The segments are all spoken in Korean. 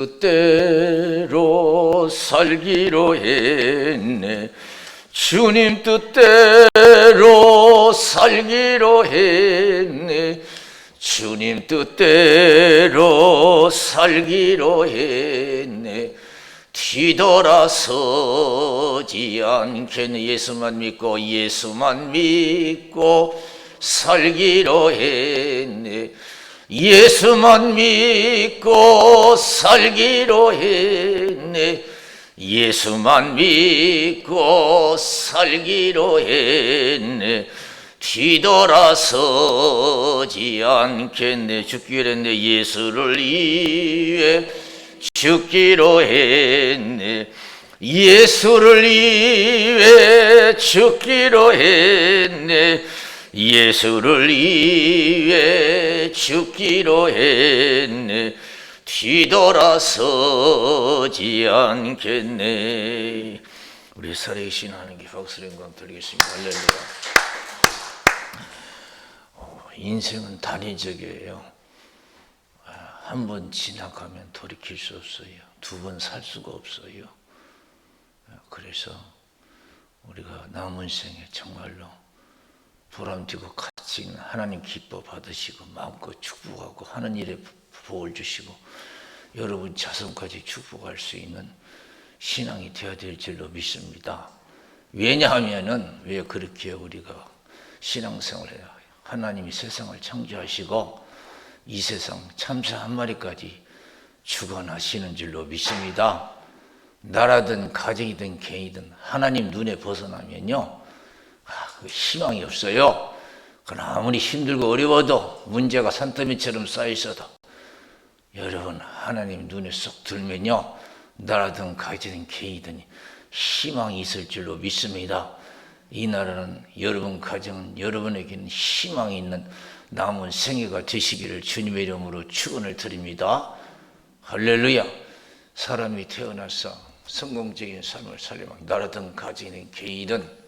뜻대로 살기로 했네. 주님 뜻대로 살기로 했네. 주님 뜻대로 살기로 했네. 뒤돌아서지 않겠네. 예수만 믿고 살기로 했네. 예수만 믿고 살기로 했네. 예수만 믿고 살기로 했네. 뒤돌아서지 않겠네. 죽기로 했네. 예수를 위해 죽기로 했네. 예수를 위해 죽기로 했네. 예수를 위해 죽기로 했네. 뒤돌아서지 않겠네. 우리 살아계신 하나님께 박수를 영광 드리겠습니다. 할렐루야. 인생은 단위적이에요. 한 번 지나가면 돌이킬 수 없어요. 두 번 살 수가 없어요. 그래서 우리가 남은 생에 정말로 보람되고 가치 있는 하나님 기뻐 받으시고 마음껏 축복하고 하는 일에 복을 주시고 여러분 자손까지 축복할 수 있는 신앙이 되어야 될 줄로 믿습니다. 왜냐하면은 왜 그렇게 우리가 신앙생활을 해요? 하나님이 세상을 창조하시고 이 세상 참새 한 마리까지 주관하시는 줄로 믿습니다. 나라든 가정이든 개인이든 하나님 눈에 벗어나면요 희망이 없어요. 그러나 아무리 힘들고 어려워도 문제가 산더미처럼 쌓여있어도 여러분 하나님 눈에 쏙 들면요 나라든 가정이든 개인이든 희망이 있을 줄로 믿습니다. 이 나라는 여러분 가정은 여러분에게는 희망이 있는 남은 생애가 되시기를 주님의 이름으로 축원을 드립니다. 할렐루야. 사람이 태어나서 성공적인 삶을 살려면 나라든 가정이든 개인이든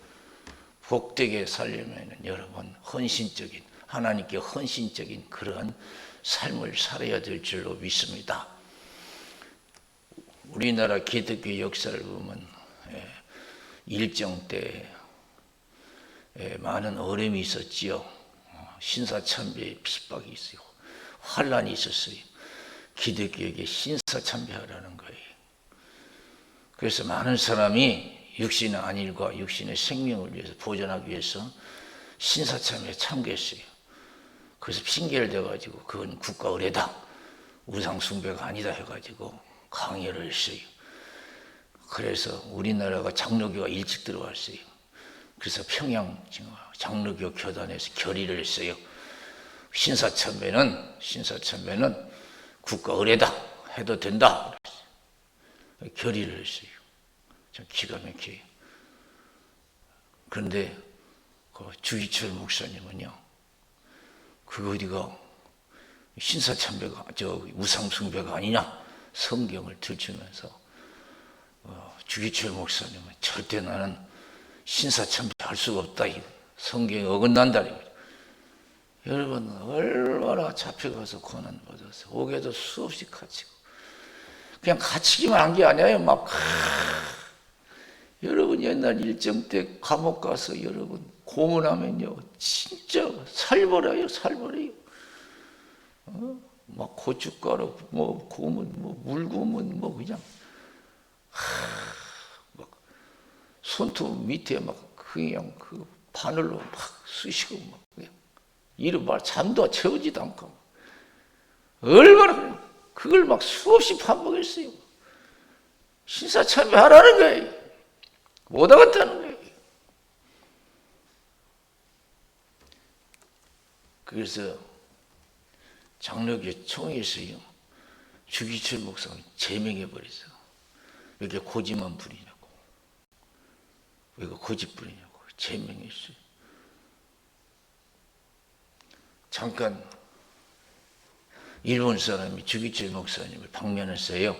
복되게 살려면 여러분 헌신적인 하나님께 헌신적인 그런 삶을 살아야 될 줄로 믿습니다. 우리나라 기독교 역사를 보면 일정 때 많은 어려움이 있었지요. 신사참배의 핍박이 있어요. 환란이 있었어요. 기독교에게 신사참배하라는 거예요. 그래서 많은 사람이 육신의 안일과 육신의 생명을 위해서 보존하기 위해서 신사참배에 참가했어요. 그래서 핑계를 대가지고 그건 국가 의례다, 우상 숭배가 아니다 해가지고 강요를 했어요. 그래서 우리나라가 장로교가 일찍 들어왔어요. 그래서 평양 장로교 교단에서 결의를 했어요. 신사참배는 국가 의례다 해도 된다. 결의를 했어요. 참 기가 막혀요. 그런데 그 주기철 목사님은요, 그거 어디가 신사참배가 우상숭배가 아니냐 성경을 들추면서 주기철 목사님은 절대 나는 신사참배 할 수가 없다. 성경에 어긋난다. 여러분 얼마나 잡혀가서 고난받아서 옥에도 수없이 갇히고 그냥 갇히기만 한 게 아니에요. 막 여러분 옛날 일정 때 감옥 가서 여러분 고문하면요 진짜 살벌해요. 막 고춧가루 뭐 고문 뭐 물고문 뭐 그냥 막 손톱 밑에 막 그냥 그 바늘로 막 쑤시고 막 그냥 이런 말 잠도 채우지도 않고 얼마나 그걸 막 수없이 반복했어요. 신사참배 하라는 거예요. 못하겠다는 거예요. 그래서 장로교 총회에서요 주기철 목사가 제명해버렸어. 왜 이렇게 고집만 부리냐고, 왜 이거 고집 부리냐고 제명했어요. 잠깐 일본 사람이 주기철 목사님을 방문했어요.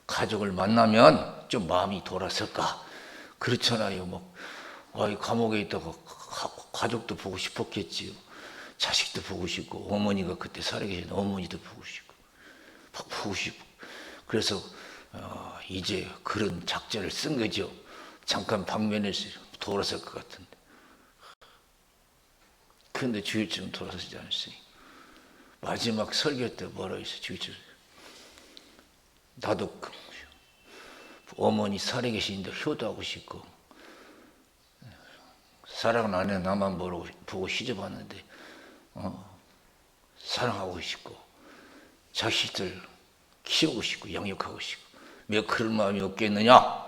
가족을 만나면 좀 마음이 돌아설까? 그렇잖아요. 뭐 감옥에 있다가 가족도 보고 싶었겠지요. 자식도 보고 싶고 어머니가 그때 살아계신 어머니도 보고 싶고 막 보고 싶고 그래서 이제 그런 작전을 쓴 거죠. 잠깐 방면에서 돌아설 것 같은데. 그런데 주일쯤 돌아서지 않았어요. 마지막 설교 때 뭐라고 했어요? 주일쯤. 나도 어머니 살아계신데 효도하고 싶고, 사랑은 안 해 나만 보고 시접하는데 사랑하고 싶고, 자식들 키우고 싶고 양육하고 싶고, 몇 그런 마음이 없겠느냐.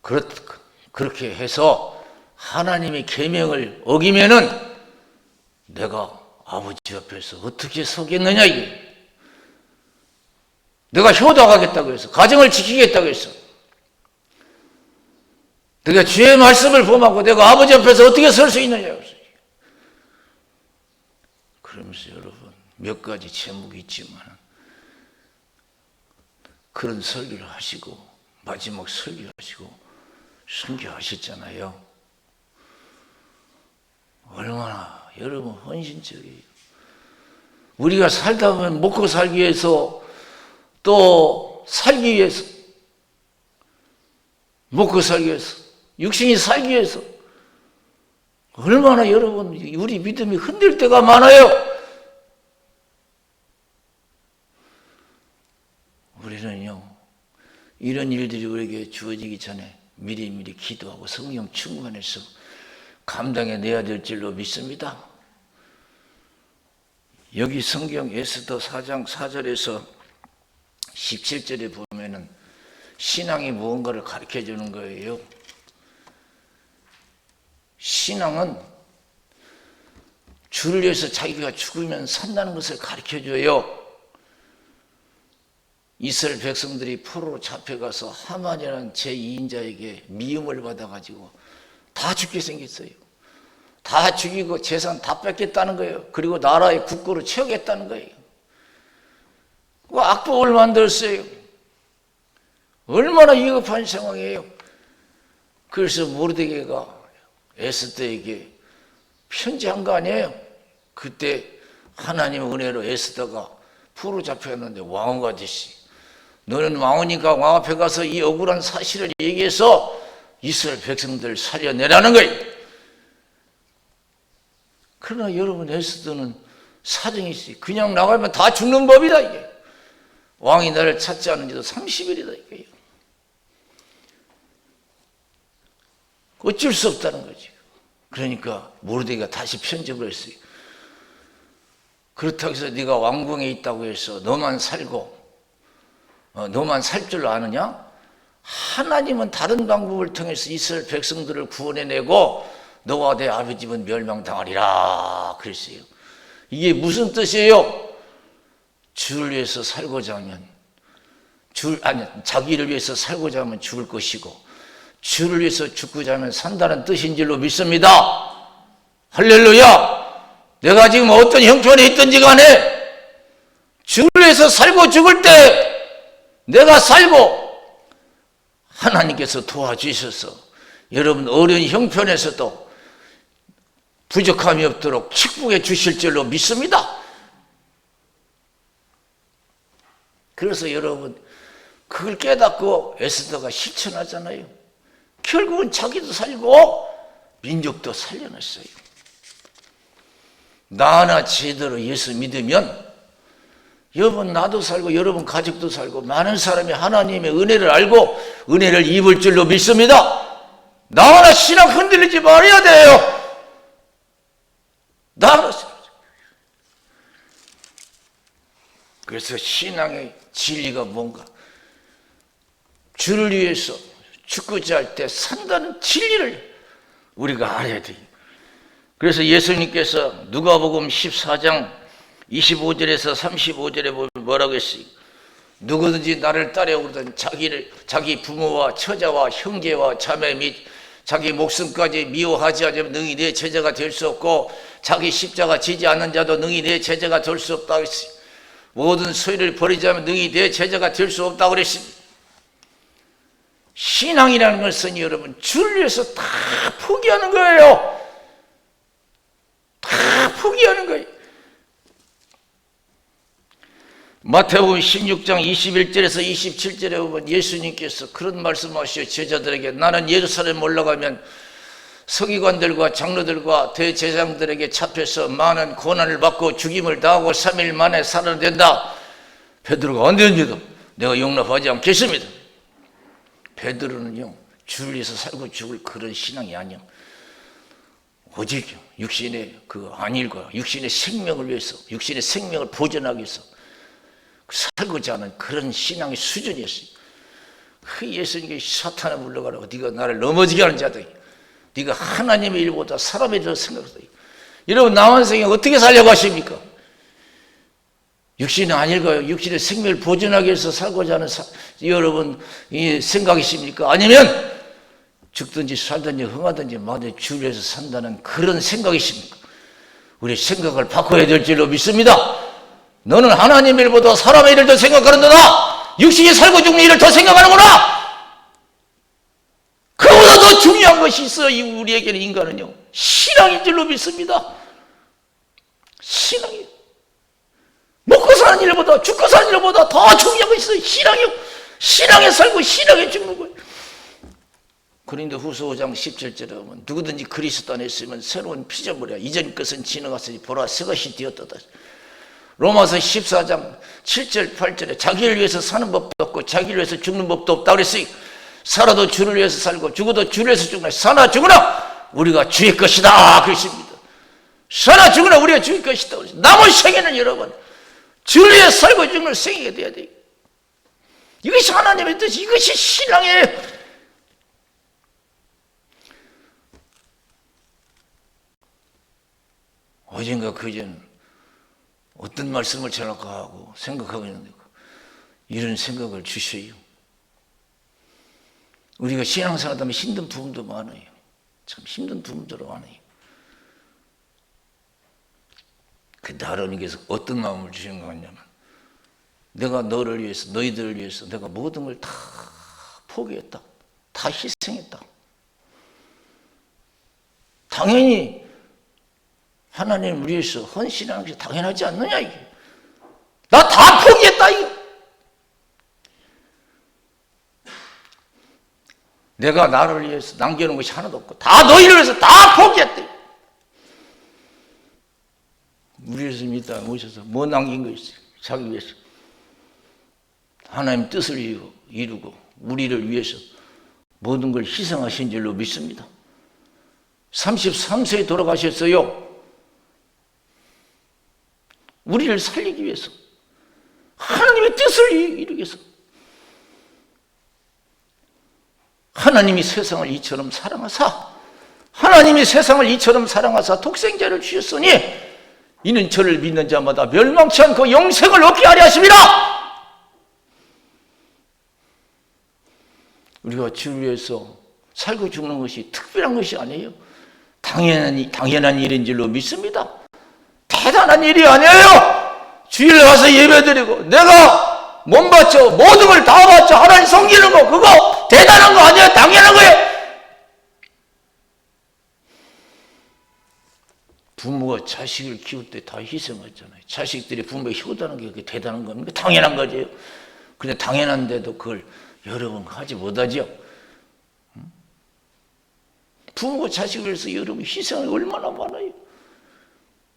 그렇게 해서 하나님의 계명을 어기면은 내가 아버지 앞에서 어떻게 서겠느냐. 이게 내가 효도하겠다고 해서, 가정을 지키겠다고 해서, 내가 주의 말씀을 범하고 내가 아버지 앞에서 어떻게 설 수 있느냐. 그러면서 여러분 몇 가지 제목이 있지만 그런 설교를 하시고 마지막 설교를 하시고 순교하셨잖아요. 얼마나 여러분 헌신적이에요. 우리가 살다 보면 먹고 살기 위해서, 또 살기 위해서, 먹고 살기 위해서, 육신이 살기 위해서 얼마나 여러분 우리 믿음이 흔들 때가 많아요. 우리는요, 이런 일들이 우리에게 주어지기 전에 미리미리 기도하고 성령 충만해서 감당해내야 될 줄로 믿습니다. 여기 성경 에스더 4장 4절에서 17절에 보면은 신앙이 무언가를 가르쳐 주는 거예요. 신앙은 주를 위해서 자기가 죽으면 산다는 것을 가르쳐 줘요. 이스라엘 백성들이 포로로 잡혀가서 하만이라는 제2인자에게 미움을 받아가지고 다 죽게 생겼어요. 다 죽이고 재산 다 뺏겠다는 거예요. 그리고 나라의 국고로 채우겠다는 거예요. 그 악법을 만들었어요. 얼마나 위급한 상황이에요. 그래서 모르드게가 에스더에게 편지한 거 아니에요. 그때 하나님의 은혜로 에스더가 포로 잡혀갔는데 왕후가 아저씨, 너는 왕이니까 왕 앞에 가서 이 억울한 사실을 얘기해서 이스라엘 백성들 살려내라는 거예요. 그러나 여러분, 에스더는 사정이 있어요. 그냥 나가면 다 죽는 법이다 이게. 왕이 나를 찾지 않은 지도 30일이다 이거예요. 어쩔 수 없다는 거죠. 그러니까 모르드게가 다시 편집을 했어요. 그렇다고 해서 네가 왕궁에 있다고 해서 너만 살고 너만 살 줄 아느냐? 하나님은 다른 방법을 통해서 이스라엘 백성들을 구원해내고 너와 내 아버지 집은 멸망당하리라 그랬어요. 이게 무슨 뜻이에요? 주를 위해서 살고자 하면 자기를 위해서 살고자 하면 죽을 것이고, 주를 위해서 죽고자 하면 산다는 뜻인 줄로 믿습니다. 할렐루야. 내가 지금 어떤 형편에 있든지 간에 주를 위해서 살고 죽을 때 내가 살고 하나님께서 도와주셔서 여러분 어려운 형편에서도 부족함이 없도록 축복해 주실 줄로 믿습니다. 그래서 여러분 그걸 깨닫고 에스더가 실천하잖아요. 결국은 자기도 살고 민족도 살려냈어요. 나 하나 제대로 예수 믿으면 여러분 나도 살고 여러분 가족도 살고 많은 사람이 하나님의 은혜를 알고 은혜를 입을 줄로 믿습니다. 나 하나 신앙 흔들리지 말아야 돼요. 나 하나. 그래서 신앙의 진리가 뭔가, 주를 위해서 죽고자 할 때 산다는 진리를 우리가 알아야 돼요. 그래서 예수님께서 누가복음 14장 25절에서 35절에 보면 뭐라고 했어요? 누구든지 나를 따라오거든 자기 부모와 처자와 형제와 자매 및 자기 목숨까지 미워하지 않으면 능히 내 제자가 될 수 없고, 자기 십자가 지지 않는 자도 능히 내 제자가 될 수 없다고 했어요. 모든 소유를 버리자면 능히 내 제자가 될 수 없다고 그랬습니다. 신앙이라는 것은 여러분 주를 위해서 다 포기하는 거예요. 다 포기하는 거예요. 마태복음 16장 21절에서 27절에 보면 예수님께서 그런 말씀하시오. 제자들에게 나는 예루살렘 올라가면 서기관들과 장로들과 대제사장들에게 잡혀서 많은 고난을 받고 죽임을 당하고 3일 만에 살아낸다. 베드로가 안 됩니다. 내가 용납하지 않겠습니다. 베드로는요, 주를 위해서 살고 죽을 그런 신앙이 아니야. 오직 육신의 그 안일과 육신의 생명을 위해서, 육신의 생명을 보존하기 위해서 살고자 하는 그런 신앙의 수준이었어요. 그 예수님께 사탄을 물러가라고, 네가 나를 넘어지게 하는 자다. 네가 하나님의 일보다 사람의 일을 생각한다. 여러분, 남은 생에 어떻게 살려고 하십니까? 육신의 안일과 육신의 생명을 보존하기 위해서 살고자 하는 여러분 이 생각이십니까? 아니면 죽든지 살든지 흥하든지 마든지 주를 위해서 산다는 그런 생각이십니까? 우리 생각을 바꿔야 될 줄로 믿습니다. 너는 하나님의 일보다 사람의 일을 더 생각하는구나. 육신이 살고 죽는 일을 더 생각하는구나. 그보다 더 중요한 것이 있어요. 우리에게는 인간은요, 신앙인 줄로 믿습니다. 신앙이 먹고 사는 일보다 죽고 사는 일보다 더 중요한 것이 있어요. 신앙이요. 신앙에 살고 신앙에 죽는 거예요. 고린도 후서 5장 17절에 보면 누구든지 그리스도 안에 있으면 새로운 피조물이야. 이전 것은 지나갔으니 보라 새 것이 되었도다. 로마서 14장 7절 8절에 자기를 위해서 사는 법도 없고 자기를 위해서 죽는 법도 없다 그랬어요. 살아도 주를 위해서 살고 죽어도 주를 위해서 죽나. 사나 죽으나 우리가 주의 것이다 그러십니다. 사나 죽으나 우리가 주의 것이다. 남은 생에는 여러분 주를 위해서 살고 죽는 생애가 돼야 돼요. 이것이 하나님의 뜻, 이것이 신앙의 어젠가 그전 어떤 말씀을 전할까 하고 생각하고 있는데 이런 생각을 주셔요. 우리가 신앙생활 하면 힘든 부분도 많아요. 참 힘든 부분도 많아요. 근데 하나님께서 어떤 마음을 주시는 것 같냐면 내가 너를 위해서 너희들을 위해서 내가 모든 걸 다 포기했다. 다 희생했다. 당연히 하나님을 위해서 헌신하는 것이 당연하지 않느냐 이게. 나 다 포기했다 이거. 내가 나를 위해서 남겨놓은 것이 하나도 없고 다 너희를 위해서 다 포기했대. 우리 예수님 이 땅에 오셔서 뭐 남긴 거 있어요? 자기 위해서 하나님 뜻을 이루고 우리를 위해서 모든 걸 희생하신 줄로 믿습니다. 33세에 돌아가셨어요. 우리를 살리기 위해서 하나님의 뜻을 이루기 위해서 하나님이 세상을 이처럼 사랑하사 하나님이 세상을 이처럼 사랑하사 독생자를 주셨으니 이는 저를 믿는 자마다 멸망치 않고 영생을 얻게 하려 하심이라. 우리가 주를 위해서 살고 죽는 것이 특별한 것이 아니에요. 당연한 일인 줄로 믿습니다. 대단한 일이 아니에요. 주일 가서 예배드리고 내가 몸 바쳐 모든 걸 다 바쳐 하나님 섬기는 거 그거 대단한 거 아니에요. 당연한 거예요. 부모가 자식을 키울 때 다 희생하잖아요. 자식들이 부모에게 효도하는 게 그게 대단한 겁니까? 당연한 거죠. 근데 당연한데도 그걸 여러분 하지 못하죠. 부모가 자식을 위해서 여러분 희생이 얼마나 많아요.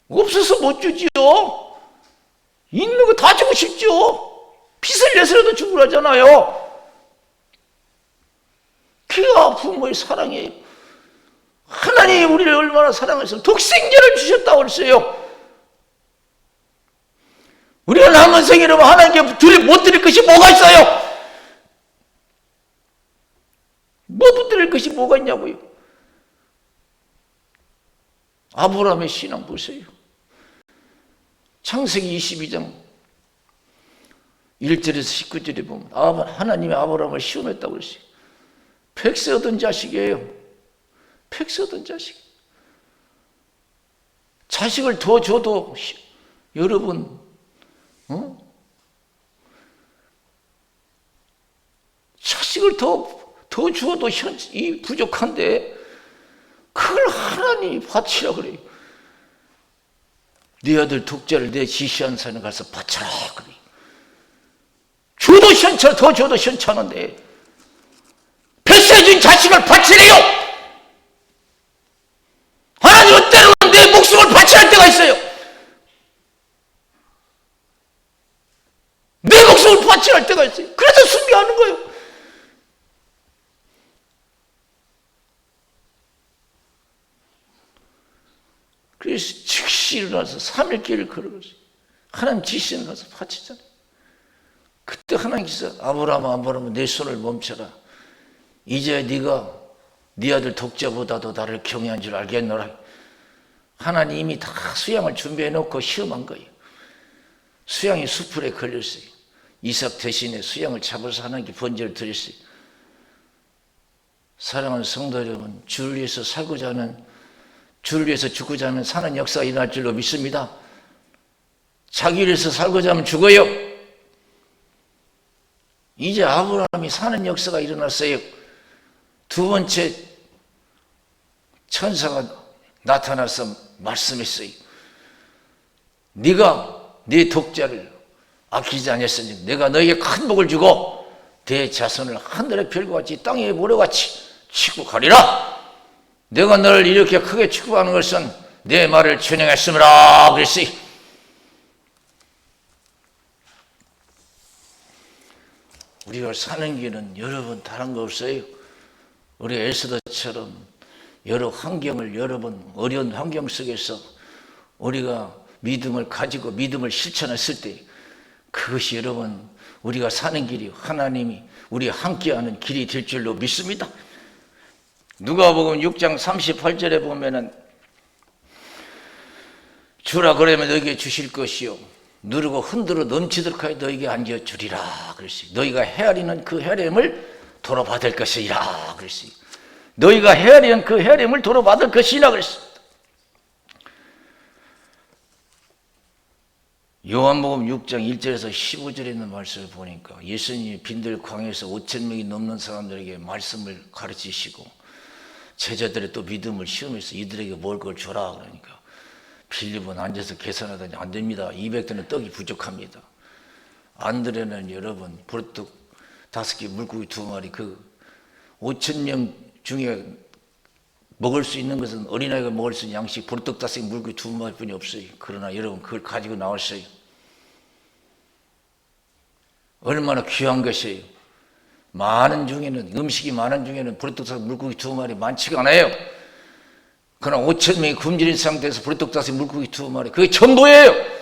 없어서 못 주지요. 있는 거 다 주고 싶죠. 빚을 내서라도 죽으라잖아요. 그가 부모의 사랑이에요. 하나님이 우리를 얼마나 사랑해서 독생자를 주셨다고 그랬어요. 우리가 남은 생이라면 하나님께 못 드릴 것이 뭐가 있어요? 못 드릴 것이 뭐가 있냐고요. 아브라함의 신앙 보세요. 창세기 22장 1절에서 19절에 보면 하나님이 아브라함을 시험했다고 그랬어요. 백세 얻은 자식이에요. 백세 얻은 자식. 자식을 더 줘도 여러분 자식을 더 주어도 이 부족한데 그걸 하나님이 바치라 그래요. 네 아들 독자를 내 지시한 산에 가서 바쳐라 그래요. 줘도 시원찮아, 더 줘도 시원찮은데 뱃세준 자식을 바치래요. 하나님은 때로는 내 목숨을 바쳐야 할 때가 있어요. 내 목숨을 바쳐야 할 때가 있어요. 그래서 순교하는 거예요. 그래서 즉시 일어나서 3일 길을 걸어갔어요. 하나님 지시에 나서 바치잖아요. 그때 하나님께서 아브라함아 내 손을 멈춰라. 이제 네가 네 아들 독자보다도 나를 경외한 줄 알겠노라. 하나님이 다 수양을 준비해 놓고 시험한 거예요. 수양이 수풀에 걸렸어요. 이삭 대신에 수양을 잡아서 하나님께 번제를 드렸어요. 사랑하는 성도 여러분, 주를 위해서 살고자 하는, 주를 위해서 죽고자 하면 사는 역사가 일어날 줄로 믿습니다. 자기를 위해서 살고자 하면 죽어요. 이제 아브라함이 사는 역사가 일어났어요. 두 번째 천사가 나타나서 말씀했어요. 네가 네 독자를 아끼지 아니했으니 내가 너에게 큰 복을 주고 네 자손을 하늘의 별과 같이 땅의 모래같이 축복하리라. 내가 너를 이렇게 크게 축복하는 것은 내 말을 준행했음이라 그랬어요. 우리가 사는 길은 여러분 다른 거 없어요. 우리 에스더처럼 여러 환경을, 여러분 어려운 환경 속에서 우리가 믿음을 가지고 믿음을 실천했을 때 그것이 여러분 우리가 사는 길이 하나님이 우리 함께하는 길이 될 줄로 믿습니다. 누가복음 6장 38절에 보면은 주라 그러면 너에게 주실 것이요 누르고 흔들어 넘치도록 하여 너에게 안겨주리라 그랬어요. 너희가 헤아리는 그 헤아림을 도로받을 것이라 그랬어요. 너희가 헤아리는 그 헤아림을 도로받을 것이라 그랬습니다. 요한복음 6장 1절에서 15절에 있는 말씀을 보니까 예수님이 빈들 광야에서 5,000명이 넘는 사람들에게 말씀을 가르치시고 제자들의 또 믿음을 시험해서 이들에게 먹을 걸 줘라 그러니까 빌립은 앉아서 계산하더니 안 됩니다. 200대는 떡이 부족합니다. 안드레는 여러분 보르떡 5개 물고기 2마리 그 5,000명 중에 먹을 수 있는 것은 어린아이가 먹을 수 있는 양식 보르떡 5개 물고기 2마리뿐이 없어요. 그러나 여러분 그걸 가지고 나왔어요. 얼마나 귀한 것이에요. 많은 중에는 음식이 많은 중에는 보르떡 5개 물고기 2마리 많지가 않아요. 그러나 5,000명이 굶주린 상태에서 보르떡 5개 물고기 2마리 그게 전부예요.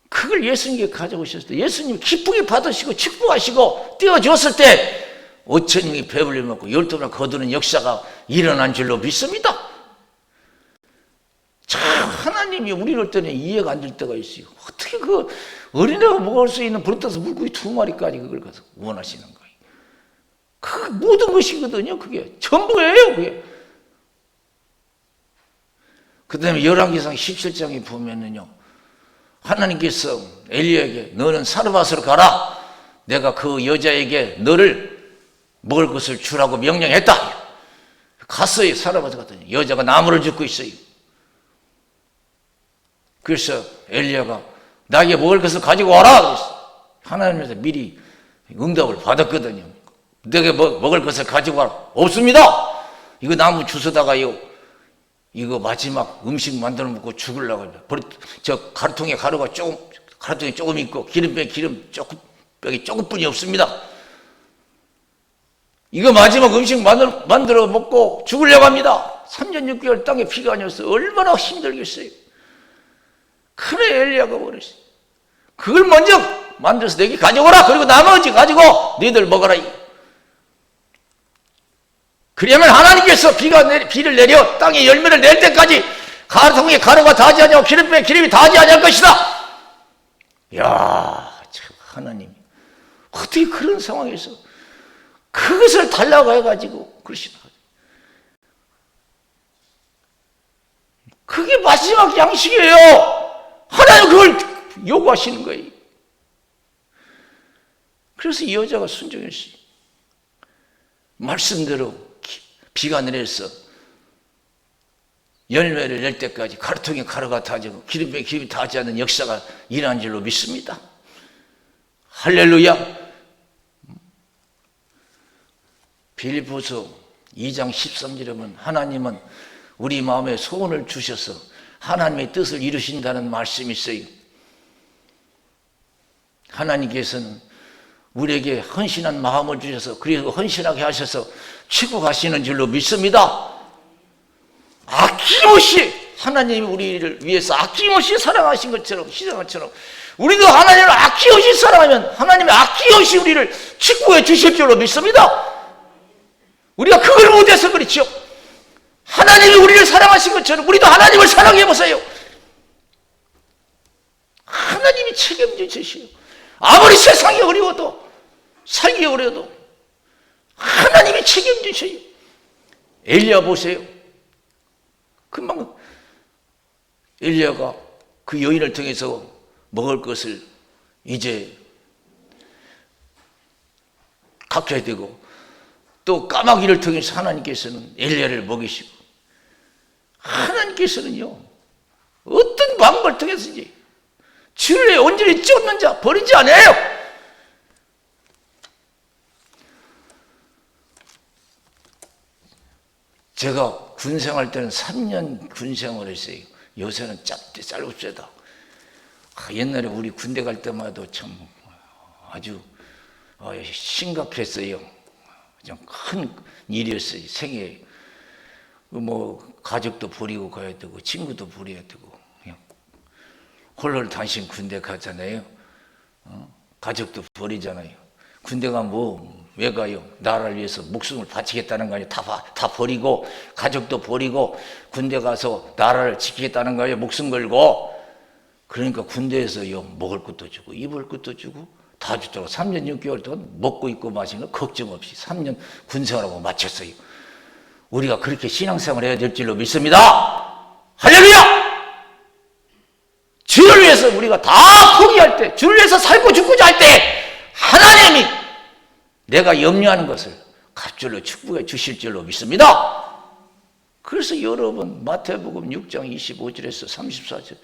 그걸 예수님께 가져오셨을 때 예수님이 기쁘게 받으시고 축복하시고 띄워주었을 때 5,000명이 배불리 먹고 12번 거두는 역사가 일어난 줄로 믿습니다. 참 하나님이 우리를 때는 이해가 안 될 때가 있어요. 어떻게 그 어린애가 먹을 수 있는 보르떡 물고기 2마리까지 그걸 가서 원하시는 거예요. 그 모든 것이거든요. 그게 전부예요. 그게. 그 다음에 열왕기상 17장에 보면은요 하나님께서 엘리야에게 너는 사르밧으로 가라. 내가 그 여자에게 너를 먹을 것을 주라고 명령했다. 갔어요. 사르밧에 갔더니 여자가 나무를 줍고 있어요. 그래서 엘리야가 나에게 먹을 것을 가지고 와라. 그랬어. 하나님께서 미리 응답을 받았거든요. 너에게 먹을 것을 가지고 와라. 없습니다. 이거 나무 주워다가요 이거 마지막 음식 만들어 먹고 죽으려고 합니다. 저 가루통에 가루가 가루통에 조금 있고 기름병에 기름 뼈기 조금뿐이 없습니다. 이거 마지막 음식 만들어 먹고 죽으려고 합니다. 3년 6개월 땅에 비가 아니었어요. 얼마나 힘들겠어요. 그래 엘리야가 그랬어요. 그걸 먼저 만들어서 내게 가져오라. 그리고 나머지 가지고 너희들 먹어라. 그러면 하나님께서 비를 내려 땅에 열매를 낼 때까지 가루통에 가루가 닿지 않고 기름병에 기름이 닿지 않을 것이다. 이야, 참 하나님 어떻게 그런 상황에서 그것을 달라고 해가지고 그러시나. 그게 마지막 양식이에요. 하나님 그걸 요구하시는 거예요. 그래서 이 여자가 순종했어요. 말씀대로 비가 내려서 열매를 낼 때까지 가루통에 가루가 닿지 않고 기름병에 기름이 닿지 않는 역사가 일어난 줄로 믿습니다. 할렐루야. 빌립보서 2장 13절에 보면 하나님은 우리 마음에 소원을 주셔서 하나님의 뜻을 이루신다는 말씀이 있어요. 하나님께서는 우리에게 헌신한 마음을 주셔서 그리고 헌신하게 하셔서 축복하시는 줄로 믿습니다. 아낌없이 하나님이 우리를 위해서 아낌없이 사랑하신 것처럼, 희생한 것처럼 우리도 하나님을 아낌없이 사랑하면 하나님이 아낌없이 우리를 축복해 주실 줄로 믿습니다. 우리가 그걸 못해서 그렇죠. 하나님이 우리를 사랑하신 것처럼 우리도 하나님을 사랑해 보세요. 하나님이 책임져 주시오. 아무리 세상이 어려워도, 살기 어려워도 하나님이 책임져 주세요. 엘리야 보세요. 금방 엘리야가 그 여인을 통해서 먹을 것을 이제 갖게 되고, 또 까마귀를 통해서 하나님께서는 엘리야를 먹이시고, 하나님께서는요 어떤 방법을 통해서든지 주를 온전히 쫓는 자 버리지 않아요. 제가 군생활 때는 3년 군생활을 했어요. 요새는 짧습니다. 옛날에 우리 군대 갈 때마다 참 아주 심각했어요. 좀 큰 일이었어요. 생애 뭐 가족도 버리고 가야 되고 친구도 버려야 되고, 그냥 홀로 단신 군대 가잖아요. 가족도 버리잖아요. 군대 가면 뭐 왜 가요? 나라를 위해서 목숨을 바치겠다는 거 아니에요? 다 버리고 가족도 버리고 군대 가서 나라를 지키겠다는 거예요. 목숨 걸고. 그러니까 군대에서요 먹을 것도 주고 입을 것도 주고 다 주더라고. 3년 6개월 동안 먹고 입고 마시는 거 걱정 없이 3년 군생활하고 마쳤어요. 우리가 그렇게 신앙생활 해야 될 줄로 믿습니다. 할렐루야! 주를 위해서 우리가 다 포기할 때, 주를 위해서 살고 죽고자 할 때 하나님이 내가 염려하는 것을 갑절로 축복해 주실 줄로 믿습니다. 그래서 여러분 마태복음 6장 25절에서 34절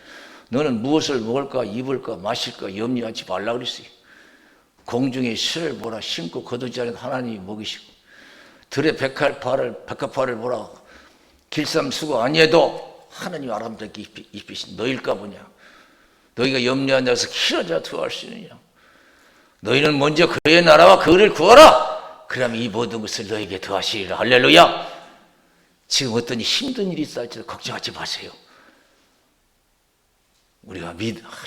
너는 무엇을 먹을까 입을까 마실까 염려하지 말라 그랬어요. 공중에 실을 보라 심고 거두지 않은 하나님이 먹이시고 들의 백합화를 보라 길쌈 수고 아니해도 하나님 아름답게 입히신 너일까 보냐. 너희가 염려한 자에서 키라자 더할 수 있느냐. 너희는 먼저 그의 나라와 그를 구하라. 그러면 이 모든 것을 너에게 더하시리라. 할렐루야. 지금 어떤 힘든 일이 있다 할지라도 걱정하지 마세요. 우리가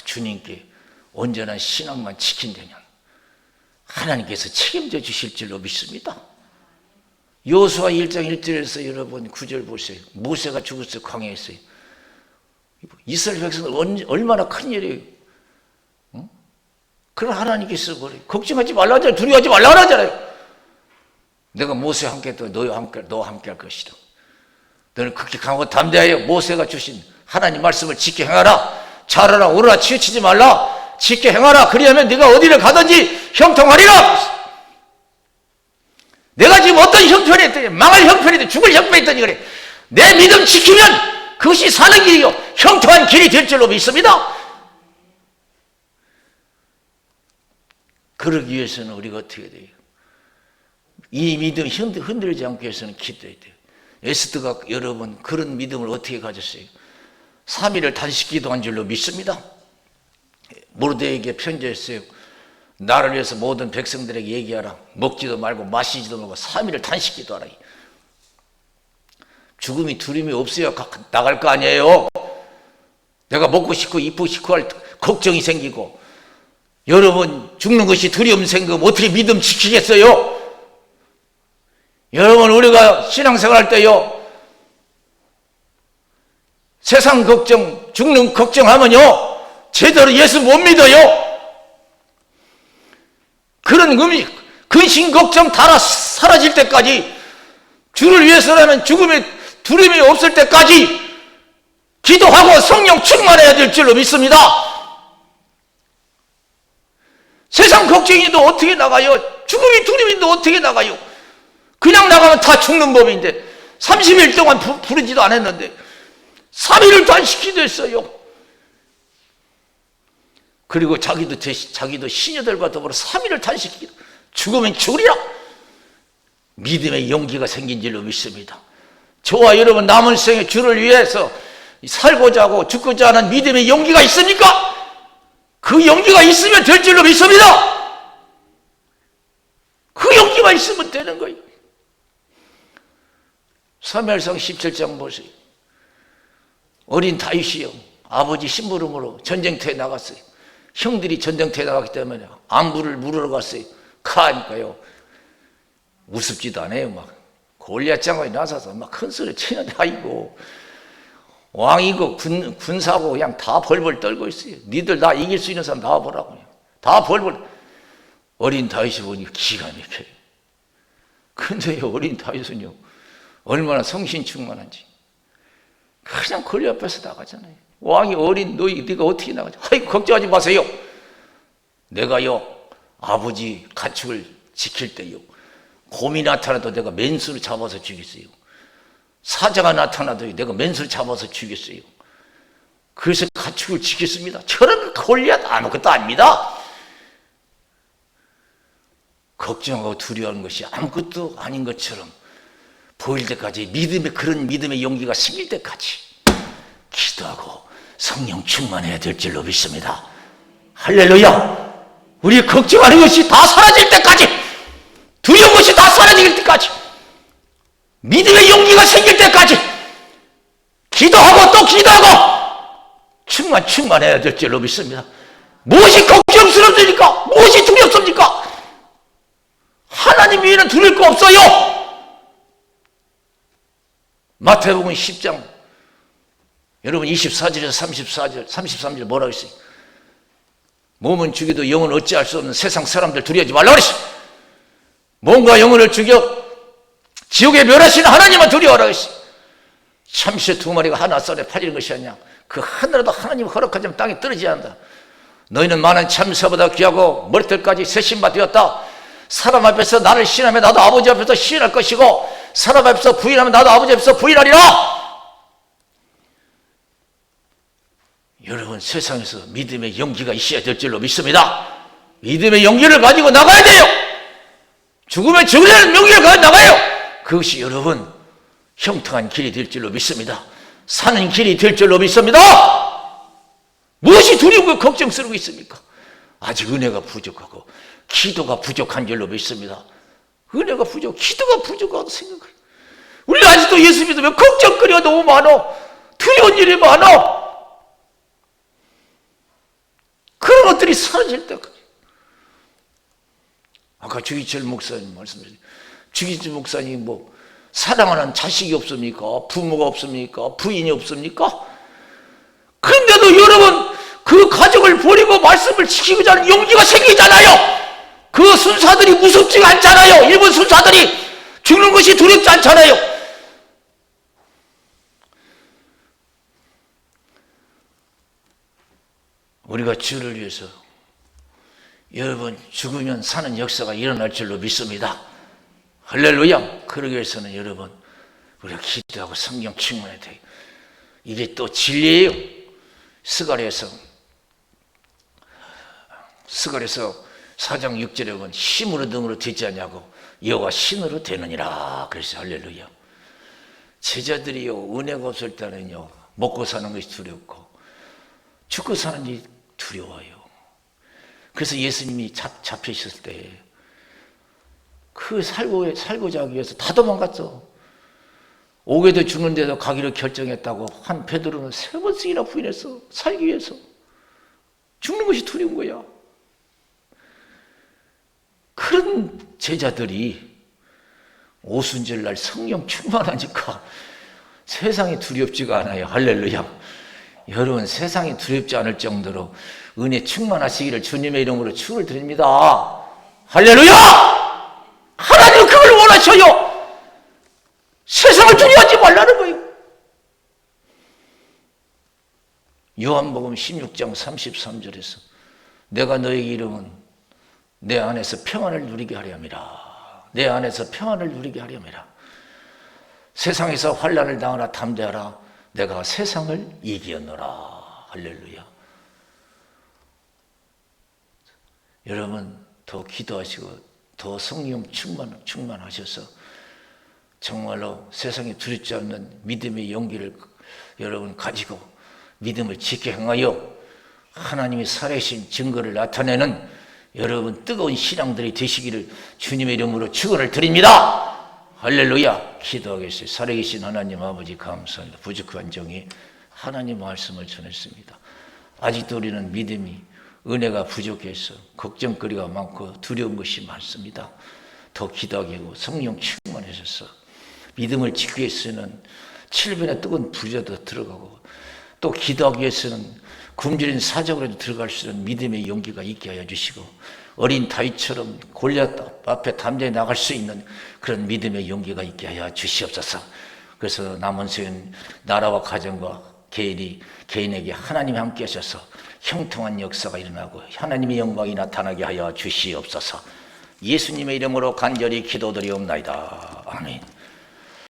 주님께 온전한 신앙만 지킨다면 하나님께서 책임져 주실 줄로 믿습니다. 여호수아 1장 1절에서 여러분 9절 보세요. 모세가 죽었어요. 광야에서요. 이스라엘 백성은 얼마나 큰 일이에요. 그럼 하나님께서 뭐래요? 걱정하지 말라 하잖아요. 두려워하지 말라 하잖아요. 내가 모세와 함께 했더니 너와 함께 할 것이다. 너는 그렇게 강하고 담대하여 모세가 주신 하나님 말씀을 지켜 행하라. 잘하라 오르라 치우치지 말라. 지켜 행하라. 그리하면 네가 어디를 가든지 형통하리라. 내가 지금 어떤 형편에 있더니 망할 형편이든 죽을 형편에 있더니 그래. 내 믿음 지키면 그것이 사는 길이요 형통한 길이 될 줄로 믿습니다. 그러기 위해서는 우리가 어떻게 돼요? 이 믿음 흔들리지 않기 위해서는 기도해야 돼요. 에스더가 여러분 그런 믿음을 어떻게 가졌어요? 3일을 단식 기도한 줄로 믿습니다. 모르드에게 편지했어요. 나를 위해서 모든 백성들에게 얘기하라. 먹지도 말고 마시지도 말고 3일을 단식 기도하라. 죽음이 두려움이 없어야 나갈 거 아니에요. 내가 먹고 싶고 입고 싶고 할 걱정이 생기고 여러분 죽는 것이 두려움 생기면 어떻게 믿음 지키겠어요? 여러분 우리가 신앙생활 할 때요 세상 걱정 죽는 걱정하면요 제대로 예수 못 믿어요. 그런 근심 걱정 다 사라질 때까지 주를 위해서라면 죽음의 두려움이 없을 때까지 기도하고 성령 충만해야 될 줄로 믿습니다. 세상 걱정이도 어떻게 나가요? 죽음이 두려움인데 어떻게 나가요? 그냥 나가면 다 죽는 법인데 30일 동안 부르지도 않았는데 3일을 단식 기도했어요. 그리고 자기도 시녀들과 더불어 3일을 탄식시키고 죽으면 죽으리라. 믿음의 용기가 생긴 줄로 믿습니다. 저와 여러분 남은 생에 주를 위해서 살고자 하고 죽고자 하는 믿음의 용기가 있습니까? 그 용기가 있으면 될 줄로 믿습니다. 그 용기가 있으면 되는 거예요. 사무엘상 17장 보세요. 어린 다윗이요, 아버지 심부름으로 전쟁터에 나갔어요. 형들이 전쟁터에 나갔기 때문에 안부를 물으러 갔어요. 가니까요 우습지도 않아요. 막 골리앗 장관이 나서서 막 큰 소리 치는데, 아이고 왕이고 군사고 그냥 다 벌벌 떨고 있어요. 니들 나 이길 수 있는 사람 나와보라고. 다 벌벌. 어린 다윗이 보니 기가 막혀요. 근데 어린 다윗은요 얼마나 성신 충만한지 그냥 골리앗 앞에서 나가잖아요. 왕이 어린 너희 네가 어떻게 나가지? 아이고 걱정하지 마세요. 내가요 아버지 가축을 지킬 때요 곰이 나타나도 내가 맨수를 잡아서 죽였어요. 사자가 나타나도 내가 맨수를 잡아서 죽였어요. 그래서 가축을 지켰습니다. 저런 골리앗 아무것도 아닙니다. 걱정하고 두려워하는 것이 아무것도 아닌 것처럼 보일 때까지 그런 믿음의 용기가 생길 때까지 기도하고 성령 충만해야 될 줄로 믿습니다. 할렐루야. 우리 걱정하는 것이 다 사라질 때까지, 두려운 것이 다 사라질 때까지, 믿음의 용기가 생길 때까지 기도하고 또 기도하고 충만해야 될 줄로 믿습니다. 무엇이 걱정스럽습니까? 무엇이 두렵습니까? 하나님 위에는 두려울 거 없어요. 마태복음 10장 여러분 24절에서 33절 뭐라고 했어요? 몸은 죽여도 영은 어찌할 수 없는 세상 사람들 두려워하지 말라고 그랬어요. 몸과 영혼을 죽여 지옥에 멸하시는 하나님만 두려워하라고 했어요. 참새 2마리가 하나 썰에 팔리는 것이 아니냐. 그 하늘에도 하나님 허락하지 않으면 땅에 떨어지지 않는다. 너희는 많은 참새보다 귀하고 머리털까지 새 신바 되었다. 사람 앞에서 나를 시인하면 나도 아버지 앞에서 시인할 것이고, 사람 앞에서 부인하면 나도 아버지 앞에서 부인하리라. 여러분 세상에서 믿음의 용기가 있어야 될 줄로 믿습니다. 믿음의 용기를 가지고 나가야 돼요. 죽으면 죽으려는 용기를 가지고 나가요. 그것이 여러분 형통한 길이 될 줄로 믿습니다. 사는 길이 될 줄로 믿습니다. 무엇이 두려우고 걱정스러우고 있습니까? 아직 은혜가 부족하고 기도가 부족한 줄로 믿습니다. 은혜가 부족, 기도가 부족하다고 생각해요. 우리 아직도 예수 믿으면 걱정거리가 너무 많아. 두려운 일이 많아. 그런 것들이 사라질 때까지. 아까 주기철 목사님 말씀하셨죠. 주기철 목사님 뭐 사랑하는 자식이 없습니까? 부모가 없습니까? 부인이 없습니까? 그런데도 여러분 그 가족을 버리고 말씀을 지키고자 하는 용기가 생기잖아요. 그 순사들이 무섭지가 않잖아요. 일본 순사들이 죽는 것이 두렵지 않잖아요. 우리가 주를 위해서 여러분 죽으면 사는 역사가 일어날 줄로 믿습니다. 할렐루야. 그러기 위해서는 여러분 우리가 기도하고 성령 충만해야 돼요. 이게 또 진리예요. 스가랴서 4장 6절에 보면 힘으로 능으로 되지 않냐고 여호와 신으로 되느니라. 그래서 할렐루야. 제자들이요 은혜가 없을 때는요 먹고 사는 것이 두렵고 죽고 사는 일이 두려워요. 그래서 예수님이 잡히셨을 때 그 살고자 하기 위해서 다 도망갔어. 오게도 죽는데도 가기로 결정했다고 한 베드로는 3번씩이나 부인했어. 살기 위해서. 죽는 것이 두려운 거야. 그런 제자들이 오순절날 성령 충만하니까 세상이 두렵지가 않아요. 할렐루야. 여러분 세상이 두렵지 않을 정도로 은혜 충만하시기를 주님의 이름으로 축을 드립니다. 할렐루야. 하나님은 그걸 원하셔요. 세상을 두려워하지 말라는 거예요. 요한복음 16장 33절에서 내가 너에게 이름은 내 안에서 평안을 누리게 하려 함이라. 내 안에서 평안을 누리게 하려 함이라. 세상에서 환난을 당하나 담대하라. 내가 세상을 이기었노라. 할렐루야. 여러분 더 기도하시고 더 성령 충만하셔서 정말로 세상에 두렵지 않는 믿음의 용기를 여러분 가지고 믿음을 지켜 행하여 하나님의 살아계신 증거를 나타내는 여러분 뜨거운 신앙들이 되시기를 주님의 이름으로 축원을 드립니다. 할렐루야. 기도하겠어요. 살아계신 하나님 아버지 감사합니다. 부족한 종이 하나님 말씀을 전했습니다. 아직도 우리는 믿음이 은혜가 부족해서 걱정거리가 많고 두려운 것이 많습니다. 더 기도하게 하고 성령 충만하셔서 믿음을 지키기 위해서는 7번의 뜨거운 부자도 들어가고 또 기도하기 위해서는 굶주린 사적으로도 들어갈 수 있는 믿음의 용기가 있게 하여 주시고 어린 다윗처럼 골리앗 앞에 담대히 나갈 수 있는 그런 믿음의 용기가 있게 하여 주시옵소서. 그래서 남은 생은 나라와 가정과 개인에게 하나님이 함께 하셔서 형통한 역사가 일어나고 하나님의 영광이 나타나게 하여 주시옵소서. 예수님의 이름으로 간절히 기도드리옵나이다. 아멘.